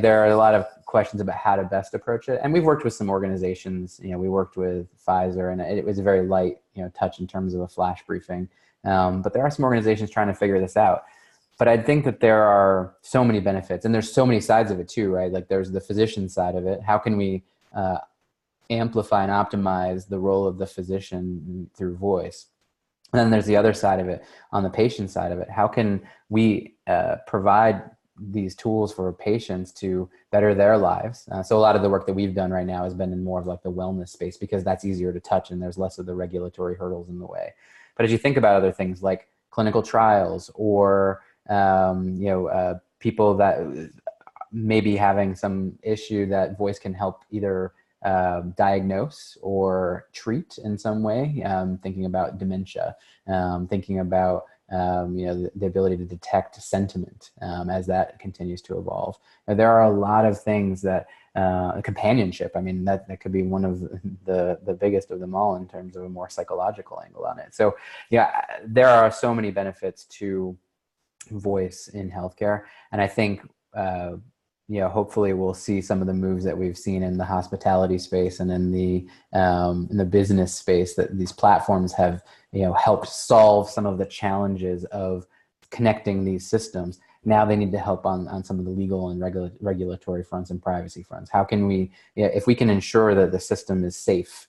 there are a lot of questions about how to best approach it. And we've worked with some organizations, we worked with Pfizer, and it was a very light, touch in terms of a flash briefing. But there are some organizations trying to figure this out. But I think that there are so many benefits, and there's so many sides of it too, right? Like there's the physician side of it. How can we amplify and optimize the role of the physician through voice? And then there's the other side of it, on the patient side of it. How can we provide these tools for patients to better their lives? So a lot of the work that we've done right now has been in more of like the wellness space, because that's easier to touch and there's less of the regulatory hurdles in the way. But as you think about other things like clinical trials or people that may be having some issue that voice can help either diagnose or treat in some way, thinking about dementia, thinking about the ability to detect sentiment as that continues to evolve. Now, there are a lot of things that companionship, I mean, that could be one of the biggest of them all in terms of a more psychological angle on it. So yeah, there are so many benefits to voice in healthcare. And I think, hopefully we'll see some of the moves that we've seen in the hospitality space and in the business space, that these platforms have, helped solve some of the challenges of connecting these systems. Now they need to help on some of the legal and regulatory fronts and privacy fronts. How can we, if we can ensure that the system is safe,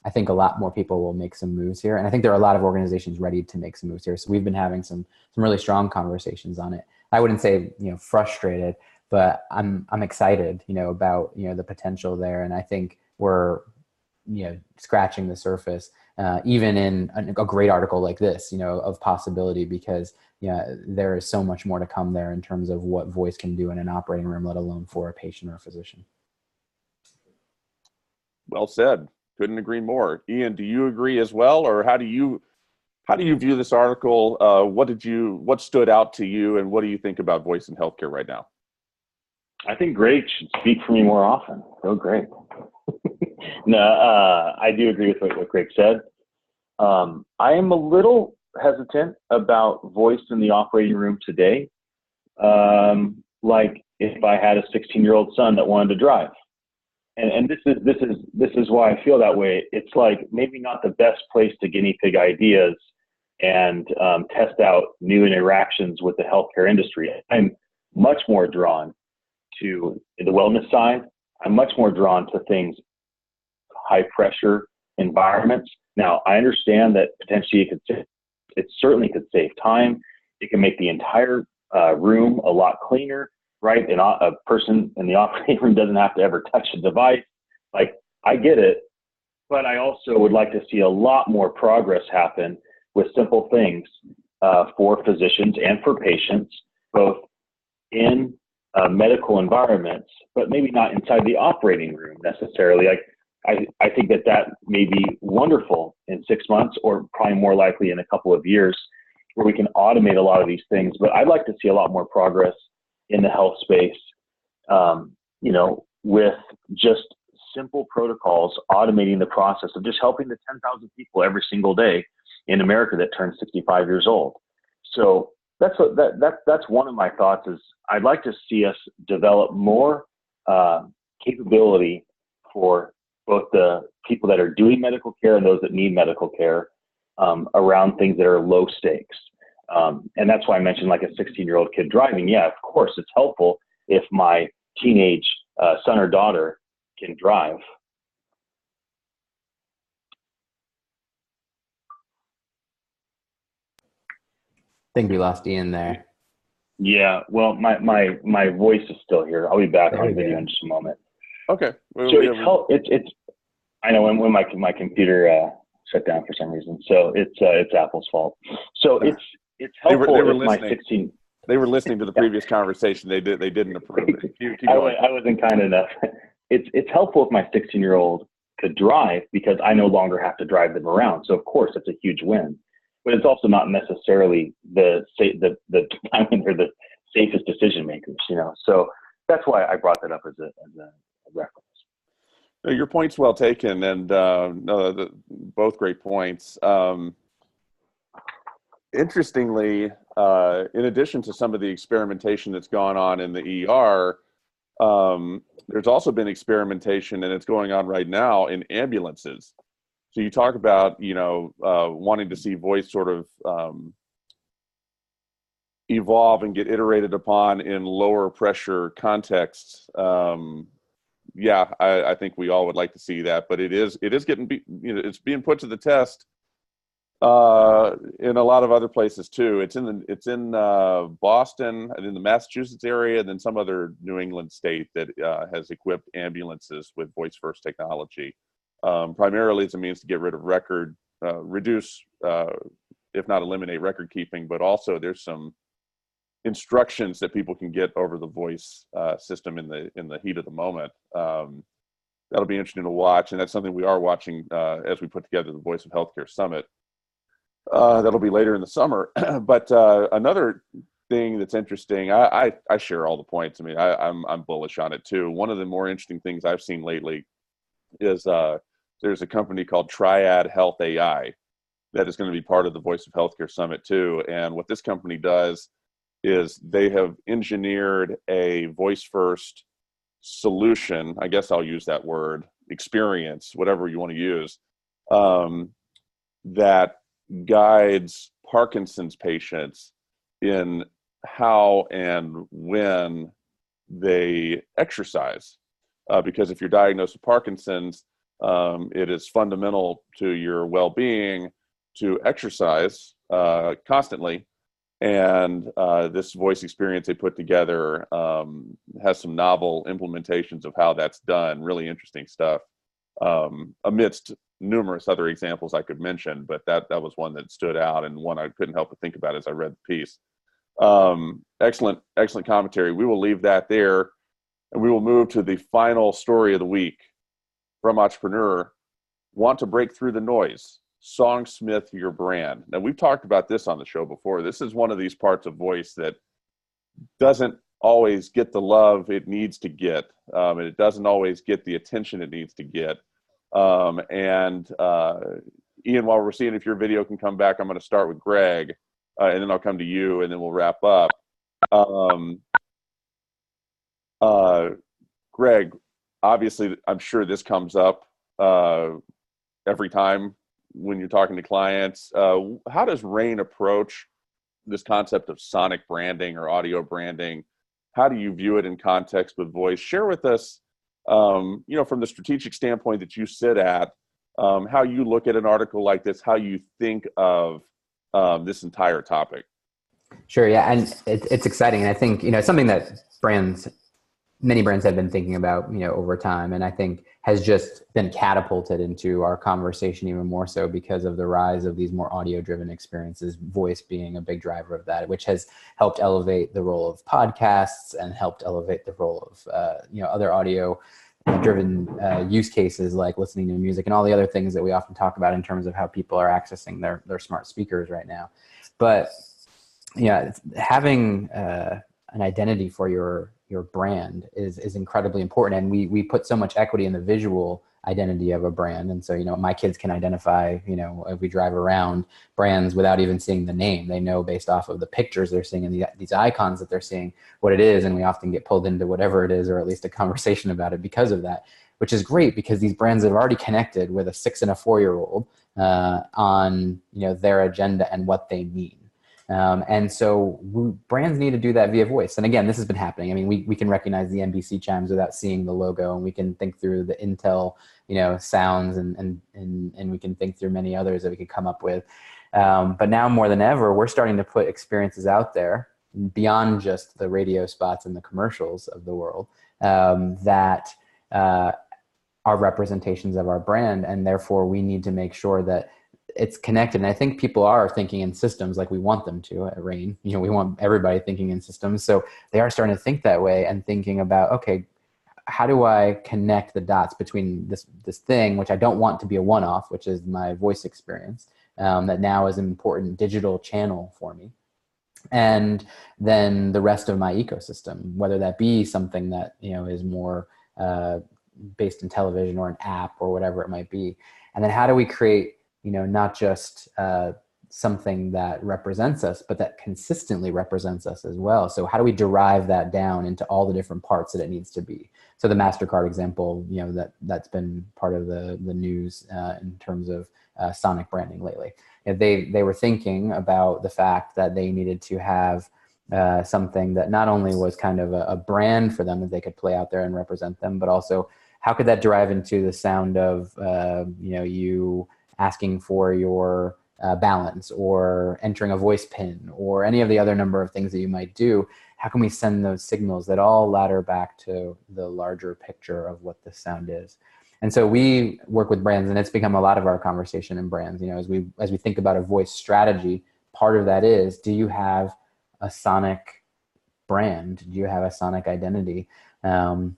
I think a lot more people will make some moves here. And I think there are a lot of organizations ready to make some moves here. So we've been having some really strong conversations on it. I wouldn't say, frustrated, but I'm excited, about, the potential there. And I think we're, scratching the surface, even in a great article like this, of possibility, because yeah, there is so much more to come there in terms of what voice can do in an operating room, let alone for a patient or a physician. Well said. Couldn't agree more. Ian, do you agree as well, or how do you view this article? What stood out to you, and what do you think about voice in healthcare right now? I think Greg should speak for me more often. Go Greg. No, I do agree with what Greg said. I am a little hesitant about voice in the operating room today. Like if I had a 16-year-old son that wanted to drive, and this is why I feel that way. It's like maybe not the best place to guinea pig ideas and test out new interactions with the healthcare industry. I'm much more drawn to the wellness side. I'm much more drawn to things, high pressure environments. Now, I understand that potentially it certainly could save time. It can make the entire room a lot cleaner, right? And a person in the operating room doesn't have to ever touch a device. Like, I get it, but I also would like to see a lot more progress happen with simple things for physicians and for patients, both in medical environments, but maybe not inside the operating room necessarily. Like, I think that may be wonderful in 6 months, or probably more likely in a couple of years, where we can automate a lot of these things. But I'd like to see a lot more progress in the health space, with just simple protocols, automating the process of just helping the 10,000 people every single day in America that turn 65 years old. So that's one of my thoughts. Is I'd like to see us develop more capability for both the people that are doing medical care and those that need medical care around things that are low stakes. And that's why I mentioned like a 16-year-old kid driving. Yeah, of course, it's helpful if my teenage son or daughter can drive. I think we lost Ian there. Yeah, well, my voice is still here. I'll be back on video in just a moment. Okay. So it's I know when my computer shut down for some reason. So it's Apple's fault. So it's helpful they were if my listening. 16. They were listening to the previous conversation. They didn't approve it. Keep going. I wasn't kind enough. It's helpful if my 16-year-old could drive, because I no longer have to drive them around. So of course it's a huge win. But it's also not necessarily the safest decision makers, So that's why I brought that up as a reference. Your point's well taken, and both great points. Interestingly, in addition to some of the experimentation that's gone on in the ER, there's also been experimentation, and it's going on right now in ambulances. So you talk about, wanting to see voice sort of evolve and get iterated upon in lower pressure contexts. Yeah, I think we all would like to see that, but it is getting, it's being put to the test in a lot of other places too. It's in Boston and in the Massachusetts area, and then some other New England state that has equipped ambulances with voice first technology. Primarily as a means to get rid of reduce, if not eliminate record keeping, but also there's some instructions that people can get over the voice system in the heat of the moment. That'll be interesting to watch, and that's something we are watching as we put together the Voice of Healthcare Summit. That'll be later in the summer. But another thing that's interesting, I share all the points. I mean, I'm bullish on it too. One of the more interesting things I've seen lately is there's a company called Triad Health AI that is going to be part of the Voice of Healthcare Summit too. And what this company does is they have engineered a voice first solution. I guess I'll use that word, experience, whatever you want to use, that guides Parkinson's patients in how and when they exercise. Because if you're diagnosed with Parkinson's, it is fundamental to your well-being to exercise constantly. And this voice experience they put together has some novel implementations of how that's done. Really interesting stuff, amidst numerous other examples I could mention, but that was one that stood out and one I couldn't help but think about as I read the piece. Excellent commentary. We will leave that there, and we will move to the final story of the week from Entrepreneur. Want to break through the noise. Songsmith your brand. Now, we've talked about this on the show before. This is one of these parts of voice that doesn't always get the love it needs to get, and it doesn't always get the attention it needs to get. Ian, while we're seeing if your video can come back, I'm going to start with Greg, and then I'll come to you, and then we'll wrap up. Greg, obviously, I'm sure this comes up every time when you're talking to clients. How does Rain approach this concept of sonic branding or audio branding? How do you view it in context with voice? Share with us, from the strategic standpoint that you sit at, how you look at an article like this, how you think of this entire topic. Sure. Yeah. And it's exciting. And I think, it's something that many brands have been thinking about, over time. And I think has just been catapulted into our conversation even more so because of the rise of these more audio driven experiences, voice being a big driver of that, which has helped elevate the role of podcasts and helped elevate the role of, other audio driven use cases like listening to music and all the other things that we often talk about in terms of how people are accessing their smart speakers right now. But having an identity for your brand is incredibly important. And we put so much equity in the visual identity of a brand. And so, my kids can identify, if we drive around brands without even seeing the name, they know based off of the pictures they're seeing and these icons that they're seeing what it is. And we often get pulled into whatever it is, or at least a conversation about it because of that, which is great because these brands have already connected with a 6 and a 4-year-old on, their agenda and what they mean. And so brands need to do that via voice. And again, this has been happening. I mean, we can recognize the NBC chimes without seeing the logo, and we can think through the Intel, sounds and we can think through many others that we could come up with. But now more than ever, we're starting to put experiences out there beyond just the radio spots and the commercials of the world that are representations of our brand. And therefore we need to make sure that it's connected. And I think people are thinking in systems like we want them to at Rain. We want everybody thinking in systems. So they are starting to think that way and thinking about, okay, how do I connect the dots between this thing, which I don't want to be a one-off, which is my voice experience, that now is an important digital channel for me. And then the rest of my ecosystem, whether that be something that, is more based in television or an app or whatever it might be. And then how do we create, not just something that represents us, but that consistently represents us as well. So how do we derive that down into all the different parts that it needs to be? So the MasterCard example, that's been part of the news in terms of sonic branding lately. They were thinking about the fact that they needed to have something that not only was kind of a brand for them that they could play out there and represent them, but also how could that derive into the sound of, you asking for your balance or entering a voice pin or any of the other number of things that you might do. How can we send those signals that all ladder back to the larger picture of what the sound is? And so we work with brands, and it's become a lot of our conversation in brands. As we think about a voice strategy, part of that is, do you have a sonic brand? Do you have a sonic identity? And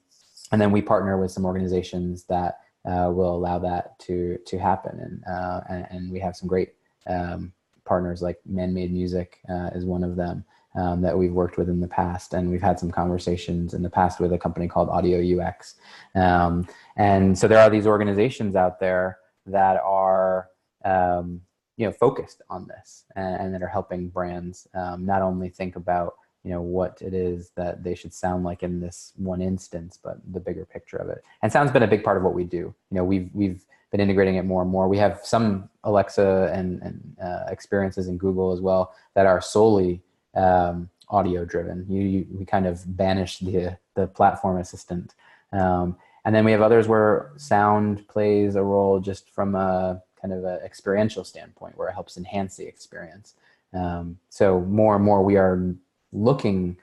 then we partner with some organizations that will allow that to happen. And we have some great partners, like Man-Made Music is one of them that we've worked with in the past. And we've had some conversations in the past with a company called Audio UX. And so there are these organizations out there that are, focused on this and that are helping brands not only think about, what it is that they should sound like in this one instance, but the bigger picture of it. And sound's been a big part of what we do. We've been integrating it more and more. We have some Alexa and experiences in Google as well that are solely audio driven. We kind of banish the platform assistant. And then we have others where sound plays a role just from a kind of an experiential standpoint where it helps enhance the experience. So more and more we are looking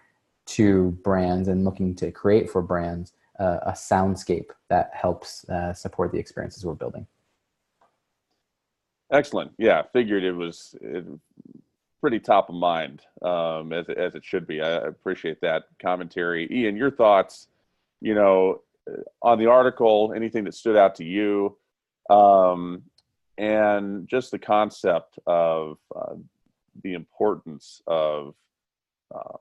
to brands and looking to create for brands a soundscape that helps support the experiences we're building. Excellent. Yeah, figured it pretty top of mind, as it should be. I appreciate that commentary. Ian, your thoughts, on the article, anything that stood out to you, and just the concept of the importance of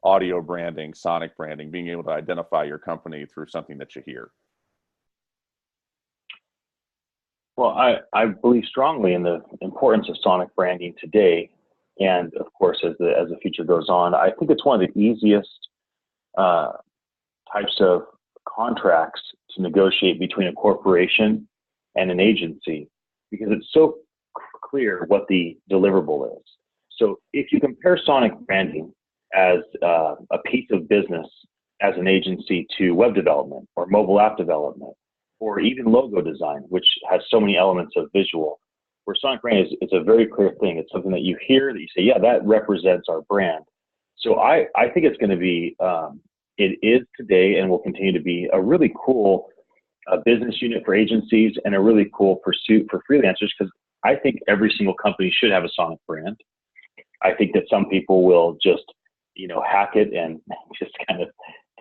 audio branding, sonic branding, being able to identify your company through something that you hear. Well, I believe strongly in the importance of sonic branding today. And of course, as the future goes on, I think it's one of the easiest types of contracts to negotiate between a corporation and an agency, because it's so clear what the deliverable is. So if you compare sonic branding as a piece of business as an agency to web development or mobile app development, or even logo design, which has so many elements of visual, where sonic brand is a very clear thing. It's something that you hear that you say, yeah, that represents our brand. So I think it's going to be, it is today and will continue to be a really cool business unit for agencies and a really cool pursuit for freelancers, because I think every single company should have a sonic brand. I think that some people will just, hack it and just kind of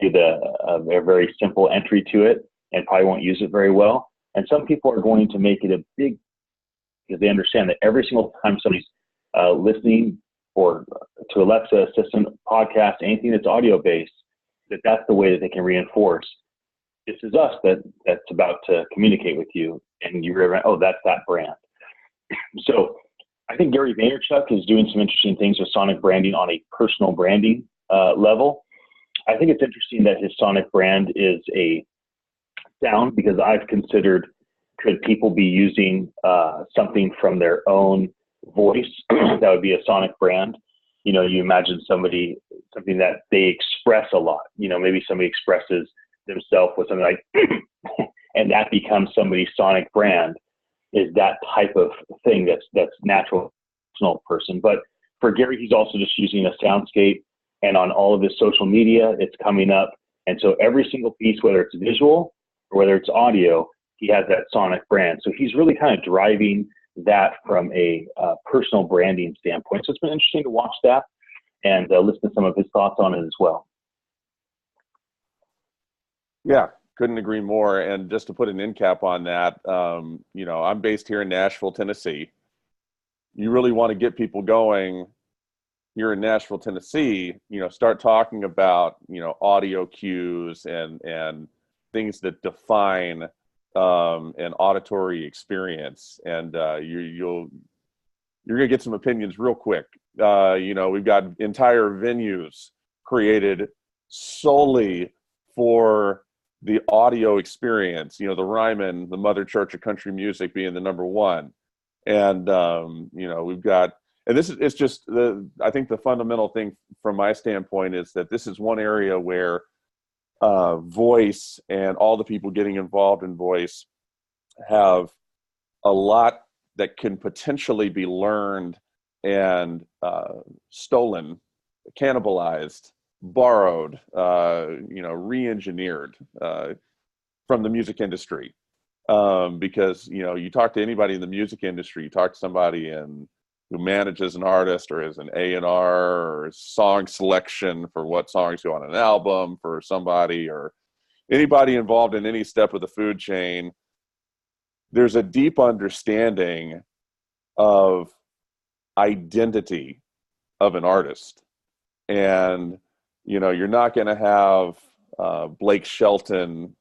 do a very simple entry to it and probably won't use it very well. And some people are going to make it a big, because they understand that every single time somebody's listening or to Alexa assistant, podcast, anything that's audio based, that's the way that they can reinforce, this is us that's about to communicate with you, and you realize, oh, that's that brand. So I think Gary Vaynerchuk is doing some interesting things with sonic branding on a personal branding level. I think it's interesting that his sonic brand is a sound, because I've considered, could people be using something from their own voice that would be a sonic brand? You imagine something that they express a lot. Maybe somebody expresses themselves with something like, and that becomes somebody's sonic brand, is that type of thing that's natural person. But for Gary, he's also just using a soundscape, and on all of his social media, it's coming up. And so every single piece, whether it's visual or whether it's audio, he has that sonic brand. So he's really kind of driving that from a personal branding standpoint. So it's been interesting to watch that and listen to some of his thoughts on it as well. Yeah, couldn't agree more. And just to put an end cap on that, I'm based here in Nashville, Tennessee. You really want to get people going here in Nashville, Tennessee, start talking about, audio cues and things that define an auditory experience. And you're going to get some opinions real quick. We've got entire venues created solely for the audio experience, the Ryman, the Mother Church of Country Music, being the number one. And, we've got, and it's just I think the fundamental thing from my standpoint is that this is one area where voice and all the people getting involved in voice have a lot that can potentially be learned and stolen, cannibalized, borrowed, re-engineered from the music industry. Because, you talk to anybody in the music industry, you talk to somebody who manages an artist or is an A&R or song selection for what songs go on an album for somebody, or anybody involved in any step of the food chain, there's a deep understanding of identity of an artist. And, you're not going to have Blake Shelton,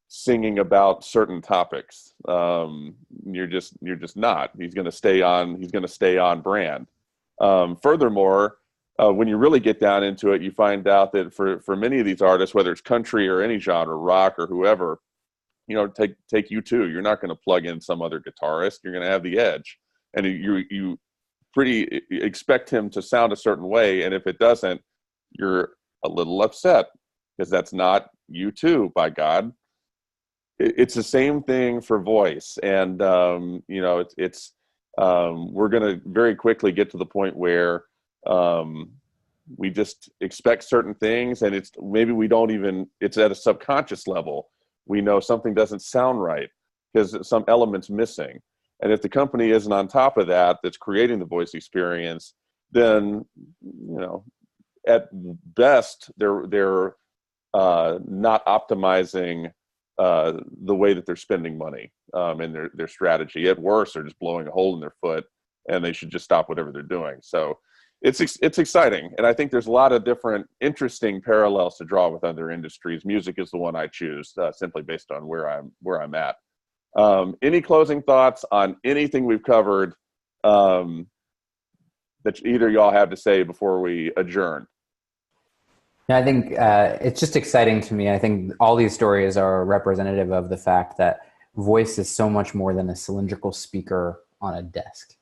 singing about certain topics. You're just not. He's going to stay on brand. Furthermore, when you really get down into it, you find out that for many of these artists, whether it's country or any genre, rock or whoever, take U2. You're not going to plug in some other guitarist. You're going to have the edge, and you pretty expect him to sound a certain way. And if it doesn't, you're a little upset, because that's not U2, by God. It's the same thing for voice. And, it's we're going to very quickly get to the point where we just expect certain things, and it's at a subconscious level. We know something doesn't sound right because some element's missing. And if the company isn't on top of that, that's creating the voice experience, then, at best, they're not optimizing the way that they're spending money and their strategy. At worst, they're just blowing a hole in their foot, and they should just stop whatever they're doing. So it's exciting, and I think there's a lot of different interesting parallels to draw with other industries. Music is the one I choose simply based on where I'm at. Any closing thoughts on anything we've covered that either y'all have to say before we adjourn? Yeah, I think it's just exciting to me. I think all these stories are representative of the fact that voice is so much more than a cylindrical speaker on a desk.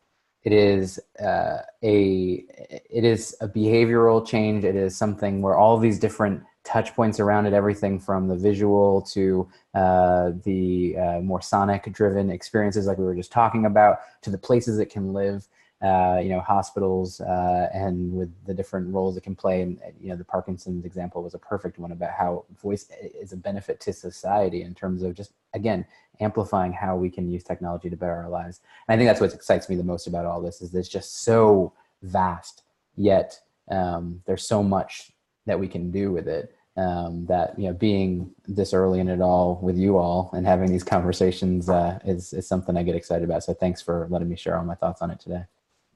It is a behavioral change. It is something where all these different touch points around it, everything from the visual to the more sonic-driven experiences like we were just talking about, to the places it can live. Hospitals and with the different roles it can play. And, the Parkinson's example was a perfect one about how voice is a benefit to society in terms of just, again, amplifying how we can use technology to better our lives. And I think that's what excites me the most about all this is it's just so vast, yet there's so much that we can do with it. That being this early in it all with you all and having these conversations is something I get excited about. So thanks for letting me share all my thoughts on it today.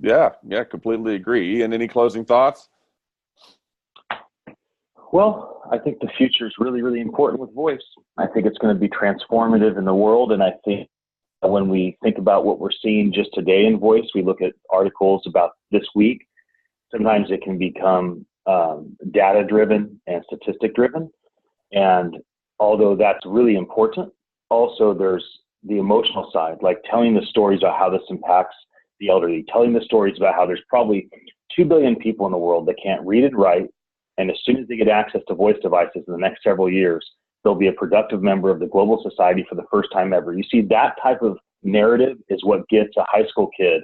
Yeah, completely agree. Ian, any closing thoughts? Well, I think the future is really, really important with voice. I think it's going to be transformative in the world. And I think when we think about what we're seeing just today in voice, we look at articles about this week. Sometimes it can become data-driven and statistic-driven. And although that's really important, also there's the emotional side, like telling the stories about how this impacts the elderly, telling the stories about how there's probably 2 billion people in the world that can't read and write. And as soon as they get access to voice devices in the next several years, they'll be a productive member of the global society for the first time ever. You see, that type of narrative is what gets a high school kid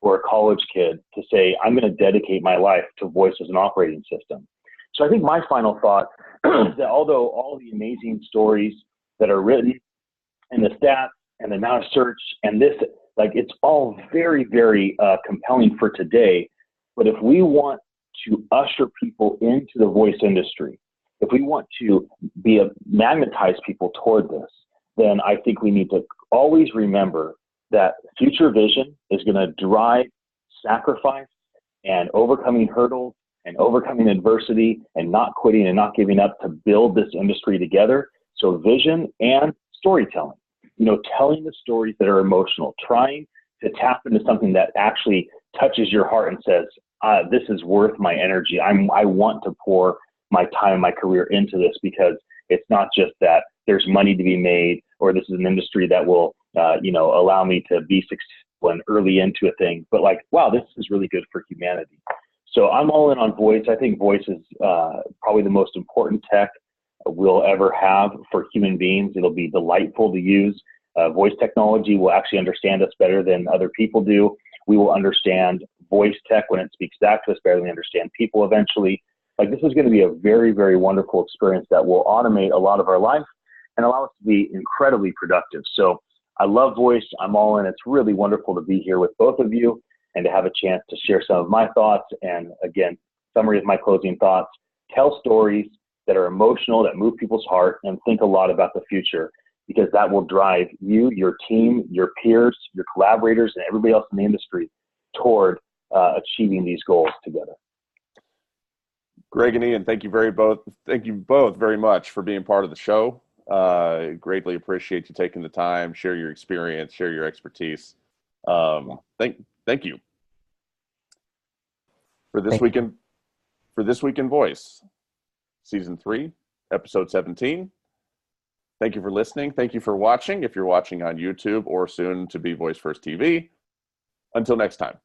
or a college kid to say, I'm going to dedicate my life to voice as an operating system. So I think my final thought is that although all the amazing stories that are written and the stats and the amount of search and this, it's all very, very compelling for today. But if we want to usher people into the voice industry, if we want to magnetize people toward this, then I think we need to always remember that future vision is going to drive sacrifice and overcoming hurdles and overcoming adversity and not quitting and not giving up to build this industry together. So vision and storytelling. Telling the stories that are emotional, trying to tap into something that actually touches your heart and says, this is worth my energy. I want to pour my time, my career into this because it's not just that there's money to be made or this is an industry that will, allow me to be successful and early into a thing, but wow, this is really good for humanity. So I'm all in on voice. I think voice is probably the most important tech we'll ever have for human beings. It'll be delightful to use. Voice technology will actually understand us better than other people do. We will understand voice tech when it speaks back to us better than we understand people eventually. This is going to be a very, very wonderful experience that will automate a lot of our life and allow us to be incredibly productive. So I love voice. I'm all in. It's really wonderful to be here with both of you and to have a chance to share some of my thoughts. And again, summary of my closing thoughts: tell stories that are emotional, that move people's heart, and think a lot about the future, because that will drive you, your team, your peers, your collaborators, and everybody else in the industry toward achieving these goals together. Greg and Ian, thank you both very much for being part of the show. Greatly appreciate you taking the time, share your experience, share your expertise. Thank you. For this week in Voice, Season 3, Episode 17. Thank you for listening. Thank you for watching, if you're watching on YouTube or soon to be Voice First TV. Until next time.